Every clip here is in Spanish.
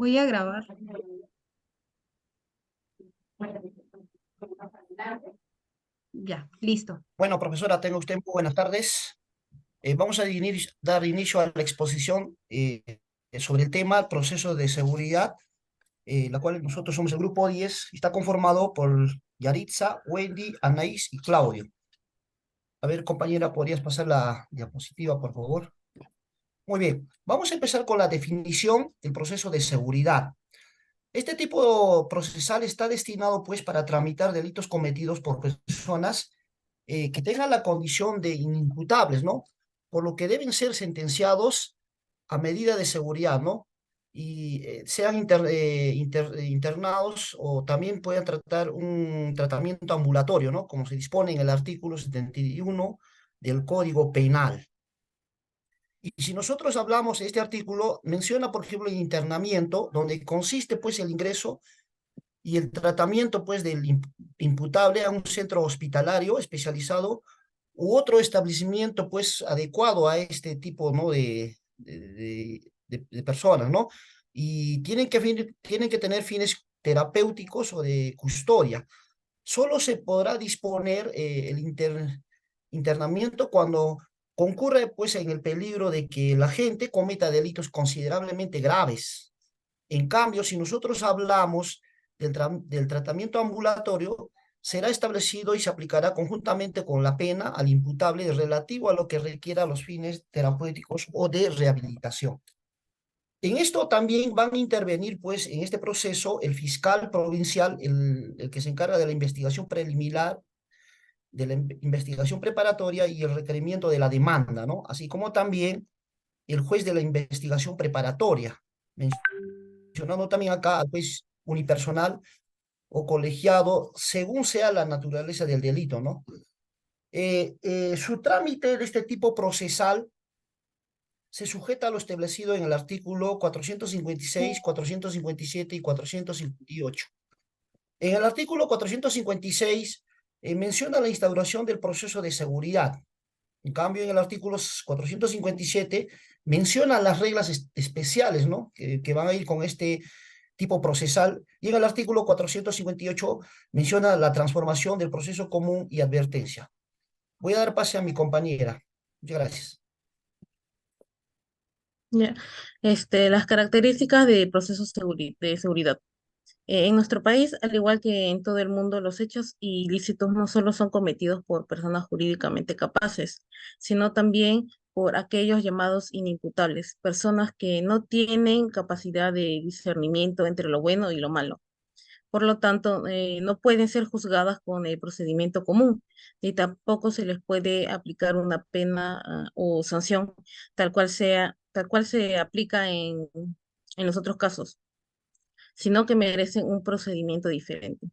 Voy a grabar. Ya, listo. Bueno, profesora, tenga usted muy buenas tardes. Vamos a dar inicio a la exposición sobre el tema proceso de seguridad, la cual nosotros somos el grupo 10 y está conformado por Yaritza, Wendy, Anaís y Claudio. A ver, compañera, ¿podrías pasar la diapositiva, por favor? Muy bien, vamos a empezar con la definición del proceso de seguridad. Este tipo procesal está destinado, pues, para tramitar delitos cometidos por personas que tengan la condición de inimputables, ¿no? Por lo que deben ser sentenciados a medida de seguridad, ¿no? Y sean internados o también puedan tratar un tratamiento ambulatorio, ¿no? Como se dispone en el artículo 71 del Código Penal. Y si nosotros hablamos, este artículo menciona, por ejemplo, el internamiento, donde consiste, pues, el ingreso y el tratamiento, pues, del imputable a un centro hospitalario especializado u otro establecimiento, pues, adecuado a este tipo, ¿no? de personas, ¿no? Y tienen que tener fines terapéuticos o de custodia. Solo se podrá disponer internamiento cuando concurre, pues, en el peligro de que la gente cometa delitos considerablemente graves. En cambio, si nosotros hablamos del tratamiento ambulatorio, será establecido y se aplicará conjuntamente con la pena al imputable relativo a lo que requiera los fines terapéuticos o de rehabilitación. En esto también van a intervenir, pues, en este proceso el fiscal provincial, el que se encarga de la investigación preliminar, de la investigación preparatoria y el requerimiento de la demanda, ¿no? Así como también el juez de la investigación preparatoria, mencionando también acá al juez unipersonal o colegiado, según sea la naturaleza del delito, ¿no? Su trámite de este tipo procesal se sujeta a lo establecido en el artículo 456, 457 y 458. En el artículo 456 menciona la instauración del proceso de seguridad. En cambio, en el artículo 457 menciona las reglas especiales, ¿no? Que van a ir con este tipo procesal. Y en el artículo 458 menciona la transformación del proceso común y advertencia. Voy a dar pase a mi compañera. Muchas gracias. Ya. Las características de procesos de seguridad. En nuestro país, al igual que en todo el mundo, los hechos ilícitos no solo son cometidos por personas jurídicamente capaces, sino también por aquellos llamados inimputables, personas que no tienen capacidad de discernimiento entre lo bueno y lo malo. Por lo tanto, no pueden ser juzgadas con el procedimiento común, ni tampoco se les puede aplicar una pena, o sanción tal cual se aplica en los otros casos, sino que merecen un procedimiento diferente.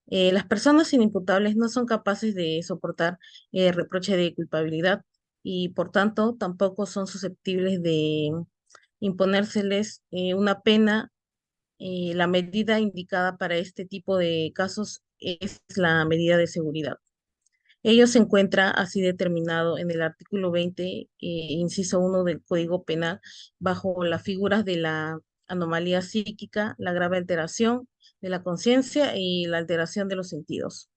Las personas inimputables no son capaces de soportar el reproche de culpabilidad y por tanto tampoco son susceptibles de imponérseles una pena. La medida indicada para este tipo de casos es la medida de seguridad. Ello se encuentra así determinado en el artículo 20, inciso 1 del Código Penal, bajo las figuras de la anomalía psíquica, la grave alteración de la conciencia y la alteración de los sentidos.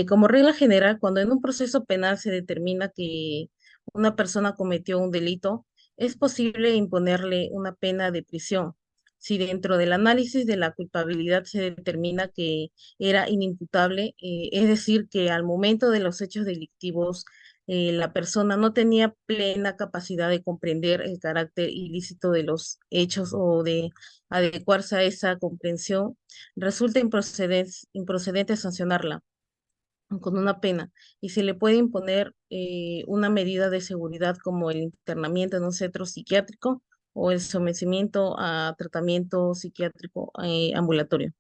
Como regla general, cuando en un proceso penal se determina que una persona cometió un delito, es posible imponerle una pena de prisión. Si dentro del análisis de la culpabilidad se determina que era inimputable, es decir, que al momento de los hechos delictivos la persona no tenía plena capacidad de comprender el carácter ilícito de los hechos o de adecuarse a esa comprensión, resulta improcedente sancionarla con una pena y se le puede imponer una medida de seguridad como el internamiento en un centro psiquiátrico o el sometimiento a tratamiento psiquiátrico ambulatorio.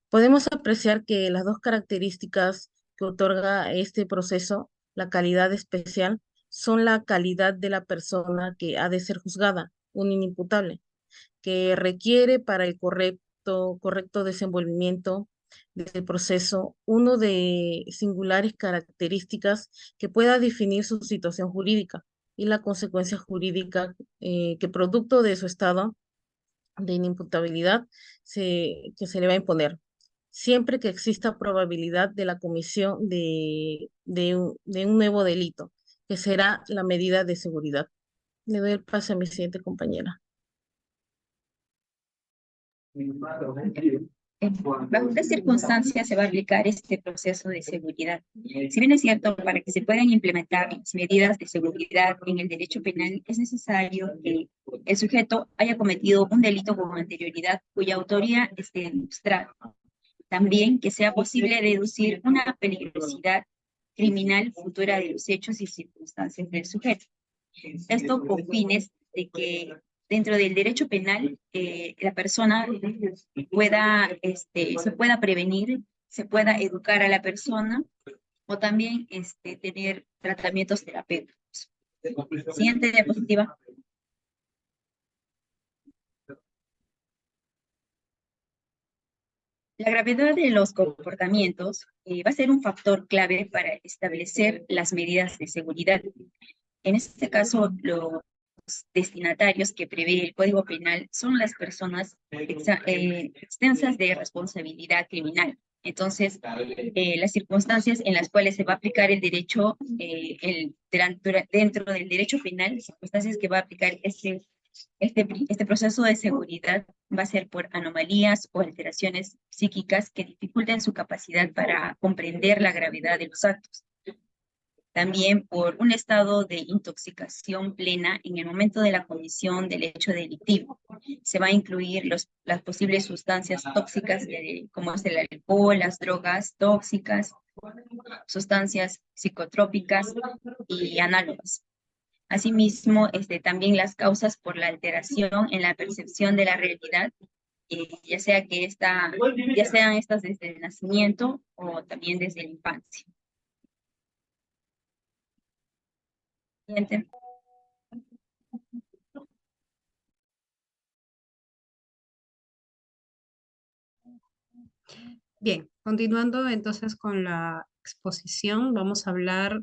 Podemos apreciar que las dos características que otorga este proceso, la calidad especial, son la calidad de la persona que ha de ser juzgada, un inimputable, que requiere para el correcto desenvolvimiento del proceso uno de singulares características que pueda definir su situación jurídica y la consecuencia jurídica que producto de su estado de inimputabilidad que se le va a imponer, siempre que exista probabilidad de la comisión de un nuevo delito, que será la medida de seguridad. Le doy el pase a mi siguiente compañera. Bajo qué circunstancias se va a aplicar este proceso de seguridad. Si bien es cierto, para que se puedan implementar las medidas de seguridad en el derecho penal, es necesario que el sujeto haya cometido un delito con anterioridad cuya autoría esté demostrada. También que sea posible deducir una peligrosidad criminal futura de los hechos y circunstancias del sujeto. Esto con fines de que dentro del derecho penal la persona pueda, se pueda prevenir, se pueda educar a la persona o también tener tratamientos terapéuticos. Siguiente diapositiva. La gravedad de los comportamientos va a ser un factor clave para establecer las medidas de seguridad. En este caso, los destinatarios que prevé el Código Penal son las personas extensas de responsabilidad criminal. Entonces, las circunstancias en las cuales se va a aplicar el derecho, dentro del derecho penal, las circunstancias que va a aplicar este proceso de seguridad va a ser por anomalías o alteraciones psíquicas que dificulten su capacidad para comprender la gravedad de los actos. También por un estado de intoxicación plena en el momento de la comisión del hecho delictivo. Se va a incluir las posibles sustancias tóxicas, como es el alcohol, las drogas tóxicas, sustancias psicotrópicas y análogas. Asimismo, también las causas por la alteración en la percepción de la realidad, ya sean estas desde el nacimiento o también desde la infancia. Siguiente. Bien, continuando entonces con la exposición, vamos a hablar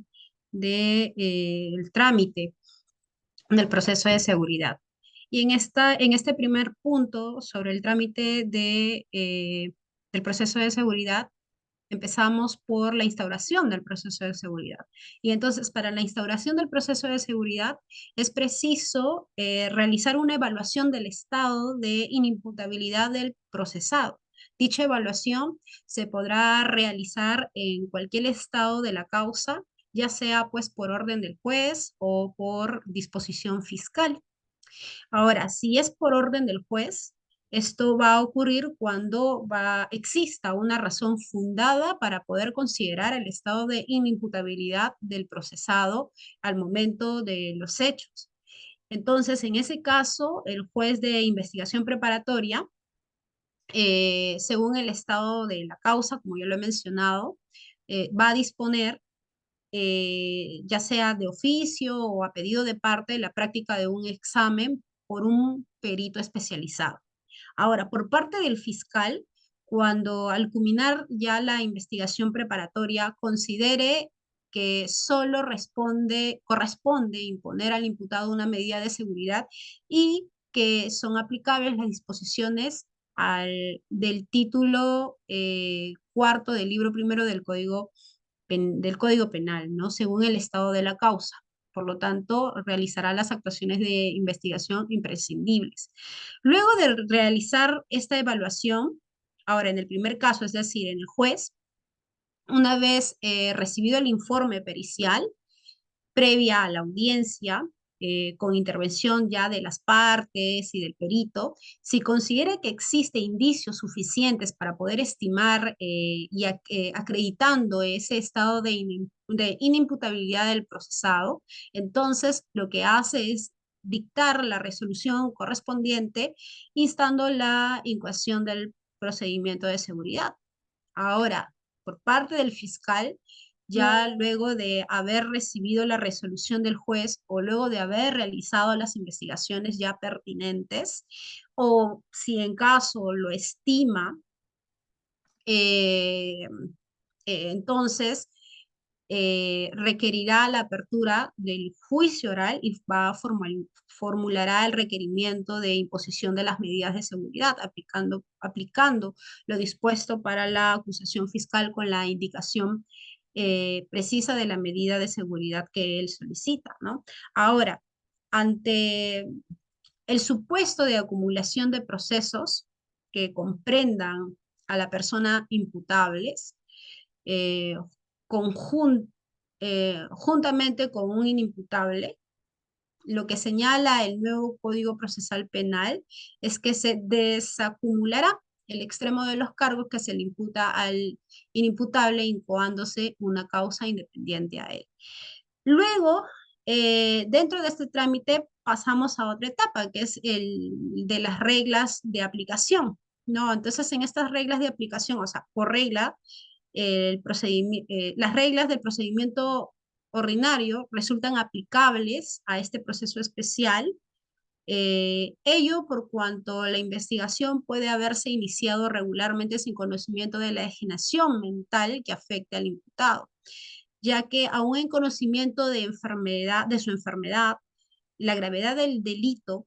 de, el trámite del proceso de seguridad. Y en este primer punto sobre el trámite del proceso de seguridad, empezamos por la instauración del proceso de seguridad. Y entonces, para la instauración del proceso de seguridad, es preciso realizar una evaluación del estado de inimputabilidad del procesado. Dicha evaluación se podrá realizar en cualquier estado de la causa, ya sea pues por orden del juez o por disposición fiscal. Ahora, si es por orden del juez, esto va a ocurrir cuando exista una razón fundada para poder considerar el estado de inimputabilidad del procesado al momento de los hechos. Entonces, en ese caso, el juez de investigación preparatoria, según el estado de la causa, como yo lo he mencionado, va a disponer ya sea de oficio o a pedido de parte, la práctica de un examen por un perito especializado. Ahora, por parte del fiscal, cuando al culminar ya la investigación preparatoria considere que solo corresponde imponer al imputado una medida de seguridad y que son aplicables las disposiciones del título cuarto del libro primero del Código Penal, ¿no? Según el estado de la causa. Por lo tanto, realizará las actuaciones de investigación imprescindibles. Luego de realizar esta evaluación, ahora en el primer caso, es decir, en el juez, una vez recibido el informe pericial, previa a la audiencia, con intervención ya de las partes y del perito, si considera que existe indicios suficientes para poder estimar acreditando ese estado de inimputabilidad del procesado, entonces lo que hace es dictar la resolución correspondiente instando la incoación del procedimiento de seguridad. Ahora, por parte del fiscal, ya luego de haber recibido la resolución del juez o luego de haber realizado las investigaciones ya pertinentes, o si en caso lo estima, eh, entonces requerirá la apertura del juicio oral y formulará el requerimiento de imposición de las medidas de seguridad, aplicando lo dispuesto para la acusación fiscal con la indicación precisa de la medida de seguridad que él solicita, ¿no? Ahora, ante el supuesto de acumulación de procesos que comprendan a la persona imputables, eh, juntamente con un inimputable, lo que señala el nuevo Código Procesal Penal es que se desacumulará el extremo de los cargos que se le imputa al inimputable, incoándose una causa independiente a él. Luego, dentro de este trámite pasamos a otra etapa, que es el de las reglas de aplicación, ¿no? Entonces, en estas reglas de aplicación, o sea, por regla, las reglas del procedimiento ordinario resultan aplicables a este proceso especial, ello por cuanto la investigación puede haberse iniciado regularmente sin conocimiento de la enajenación mental que afecte al imputado, ya que aún en conocimiento de su enfermedad, la gravedad del delito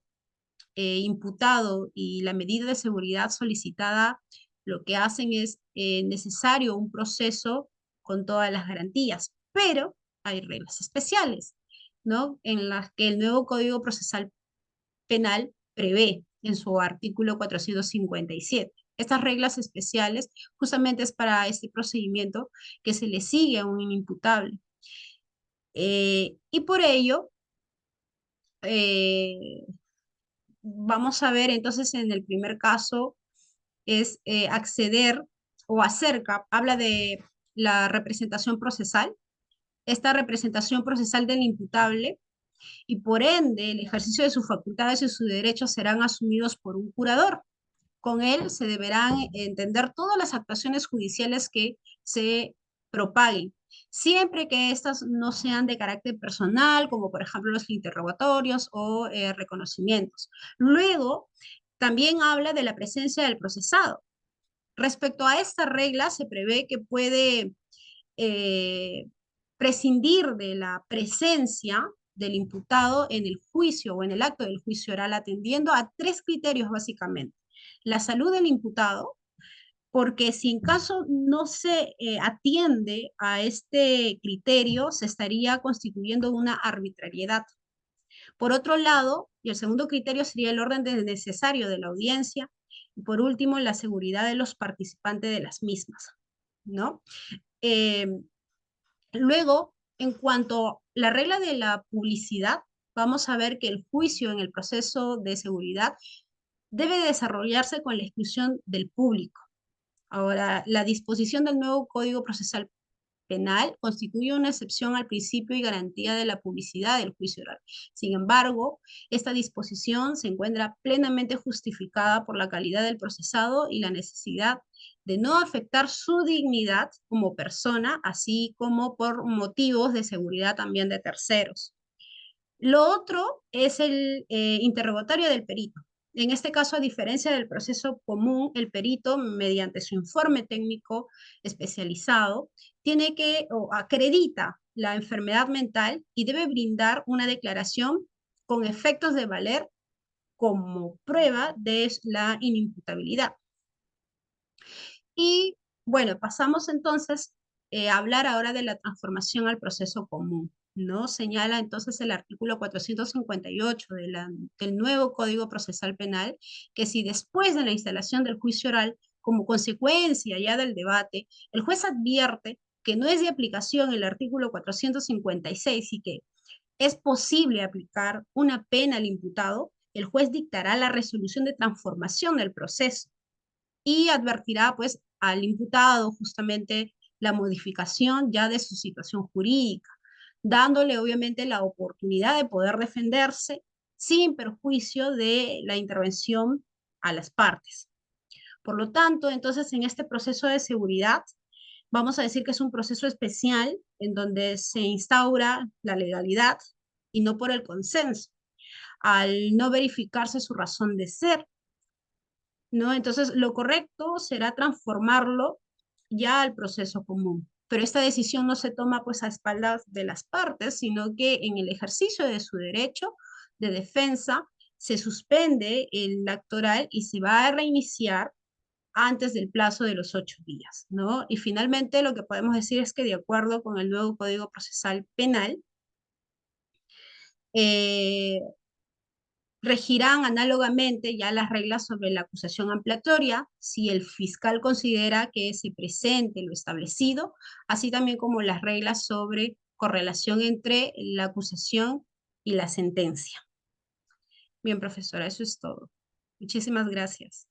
imputado y la medida de seguridad solicitada, lo que hacen es necesario un proceso con todas las garantías, pero hay reglas especiales, ¿no? En las que el nuevo Código Procesal Penal prevé en su artículo 457. Estas reglas especiales justamente es para este procedimiento que se le sigue a un inimputable. Y por ello, vamos a ver entonces en el primer caso es acceder o acerca, habla de la representación procesal, esta representación procesal del imputable y por ende el ejercicio de sus facultades y sus derechos serán asumidos por un curador. Con él se deberán entender todas las actuaciones judiciales que se propaguen, siempre que estas no sean de carácter personal, como por ejemplo los interrogatorios o reconocimientos. Luego, también habla de la presencia del procesado. Respecto a esta regla, se prevé que puede eh, prescindir de la presencia del imputado en el juicio o en el acto del juicio oral, atendiendo a tres criterios básicamente. La salud del imputado, porque si en caso no se atiende a este criterio, se estaría constituyendo una arbitrariedad. Por otro lado, y el segundo criterio sería el orden necesario de la audiencia, y por último, la seguridad de los participantes de las mismas, ¿no? Eh, Luego, en cuanto a la regla de la publicidad, vamos a ver que el juicio en el proceso de seguridad debe desarrollarse con la exclusión del público. Ahora, la disposición del nuevo Código Procesal Penal constituye una excepción al principio y garantía de la publicidad del juicio oral. Sin embargo, esta disposición se encuentra plenamente justificada por la calidad del procesado y la necesidad de no afectar su dignidad como persona, así como por motivos de seguridad también de terceros. Lo otro es el interrogatorio del perito. En este caso, a diferencia del proceso común, el perito, mediante su informe técnico especializado, tiene que o acredita la enfermedad mental y debe brindar una declaración con efectos de valer como prueba de la inimputabilidad. Y bueno, pasamos entonces a hablar ahora de la transformación al proceso común, ¿no? Señala entonces el artículo 458 del nuevo Código Procesal Penal que si después de la instalación del juicio oral, como consecuencia ya del debate, el juez advierte que no es de aplicación el artículo 456 y que es posible aplicar una pena al imputado, el juez dictará la resolución de transformación del proceso y advertirá pues al imputado justamente la modificación ya de su situación jurídica, dándole obviamente la oportunidad de poder defenderse sin perjuicio de la intervención a las partes. Por lo tanto, entonces en este proceso de seguridad, vamos a decir que es un proceso especial en donde se instaura la legalidad y no por el consenso, al no verificarse su razón de ser, ¿no? Entonces, lo correcto será transformarlo ya al proceso común. pero esta decisión no se toma pues a espaldas de las partes, sino que en el ejercicio de su derecho de defensa se suspende el acto oral y se va a reiniciar antes del plazo de los 8 días, ¿no? Y finalmente lo que podemos decir es que de acuerdo con el nuevo Código Procesal Penal, eh, regirán análogamente ya las reglas sobre la acusación ampliatoria si el fiscal considera que se presente lo establecido, así también como las reglas sobre correlación entre la acusación y la sentencia. Bien, profesora, eso es todo. Muchísimas gracias.